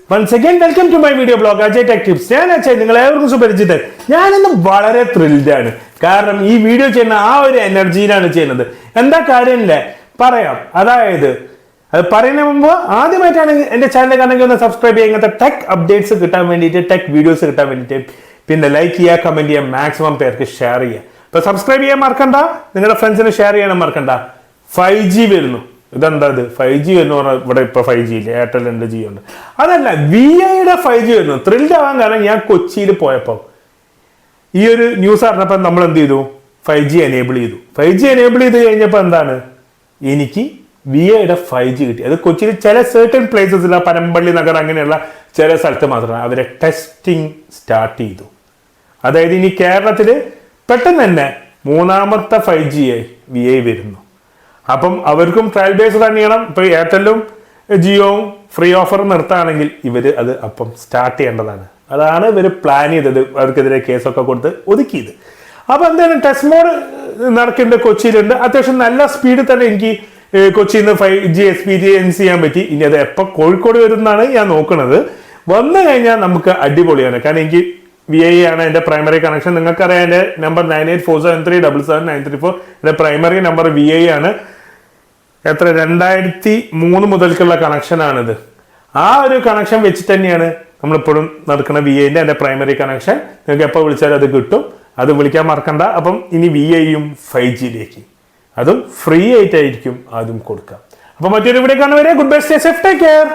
Once again, welcome to my video blog, Ajay Tech Tips. ഞാൻ അജയ്, നിങ്ങൾ ഏവർക്കും സുപരിചിതൻ. ഞാനിന്ന് വളരെ ത്രില്ഡ് ആണ്. കാരണം ഈ വീഡിയോ ചെയ്യുന്ന ആ ഒരു എനർജിയിലാണ് ചെയ്യുന്നത്. എന്താ കാര്യമില്ലേ പറയാം. അതായത് അത് പറയുന്നതിന് മുമ്പ് ആദ്യമായിട്ടാണ് എന്റെ ചാനൽ കാണണമെങ്കിൽ ഒന്ന് സബ്സ്ക്രൈബ് ചെയ്യുക. ഇങ്ങനത്തെ ടെക് അപ്ഡേറ്റ്സ് കിട്ടാൻ വേണ്ടിയിട്ട്, ടെക് വീഡിയോസ് കിട്ടാൻ വേണ്ടിയിട്ട്. പിന്നെ ലൈക്ക് ചെയ്യുക, കമന്റ് ചെയ്യുക, മാക്സിമം പേർക്ക് ഷെയർ ചെയ്യുക. അപ്പൊ സബ്സ്ക്രൈബ് ചെയ്യാൻ മറക്കണ്ട, നിങ്ങളുടെ ഫ്രണ്ട്സിന് ഷെയർ ചെയ്യാനും മറക്കണ്ട. 5G വരുന്നു. ഇതെന്താ ഇത് 5G എന്ന് പറഞ്ഞാൽ ഇവിടെ ഇപ്പൊ 5G ഇല്ല, എയർടെൽ ഉണ്ട്, ജിയോ ഉണ്ട്. അതല്ല, VIയുടെ 5G വരുന്നു. ത്രില്ഡ് ആവാൻ കാരണം ഞാൻ കൊച്ചിയിൽ പോയപ്പോൾ ഈ ഒരു ന്യൂസ് അറിഞ്ഞപ്പോൾ നമ്മൾ എന്ത് ചെയ്തു, 5G എനേബിൾ ചെയ്തു. 5G എനേബിൾ ചെയ്ത് കഴിഞ്ഞപ്പോൾ എന്താണ്, എനിക്ക് VIയുടെ 5G കിട്ടി. അത് കൊച്ചിയിൽ ചില സർട്ടൻ പ്ലേസസിൽ, പനമ്പള്ളി നഗർ അങ്ങനെയുള്ള ചില സ്ഥലത്ത് മാത്രമാണ് അവരെ ടെസ്റ്റിംഗ് സ്റ്റാർട്ട് ചെയ്തു. അതായത് ഇനി കേരളത്തിൽ പെട്ടെന്ന് തന്നെ മൂന്നാമത്തെ 5G VI വരുന്നു. അപ്പം അവർക്കും ട്രയൽ ബേസ് തന്നെയാണ്. ഇപ്പൊ എയർടെല്ലും ജിയോവും ഫ്രീ ഓഫർ നിർത്തുകയാണെങ്കിൽ ഇവർ അത് അപ്പം സ്റ്റാർട്ട് ചെയ്യേണ്ടതാണ്. അതാണ് ഇവർ പ്ലാൻ ചെയ്തത്. അവർക്കെതിരെ കേസൊക്കെ കൊടുത്ത് ഒതുക്കിയത്. അപ്പൊ എന്തായാലും ടെസ്റ്റ് മോഡ് നടക്കേണ്ട കൊച്ചിയിലുണ്ട്. അത്യാവശ്യം നല്ല സ്പീഡിൽ തന്നെ എനിക്ക് കൊച്ചിയിൽ നിന്ന് 5G എക്സ്പീരിയൻസ് ചെയ്യാൻ പറ്റി. ഇനി അത് എപ്പോൾ കോഴിക്കോട് വരുന്നതാണ് ഞാൻ നോക്കുന്നത്. വന്നു കഴിഞ്ഞാൽ നമുക്ക് അടിപൊളിയാണ്. കാരണം എനിക്ക് VI ആണ് എൻ്റെ പ്രൈമറി കണക്ഷൻ. നിങ്ങൾക്കറിയാം എൻ്റെ നമ്പർ 9847377934. എൻ്റെ പ്രൈമറി നമ്പർ VI ആണ്. എത്ര 2003 മുതൽക്കുള്ള കണക്ഷനാണിത്. ആ ഒരു കണക്ഷൻ വെച്ചിട്ട് തന്നെയാണ് നമ്മളിപ്പോഴും നടക്കുന്ന VIൻ്റെ എൻ്റെ പ്രൈമറി കണക്ഷൻ. നിങ്ങൾക്ക് എപ്പോൾ വിളിച്ചാലും അത് കിട്ടും. അത് വിളിക്കാൻ മറക്കണ്ട. അപ്പം ഇനി VIയും 5Gയിലേക്ക്, അതും ഫ്രീ ആയിട്ടായിരിക്കും ആദ്യം കൊടുക്കാം. അപ്പൊ മറ്റൊരു വീഡിയോ കാണുന്നവരെ good bye, stay safe, take care.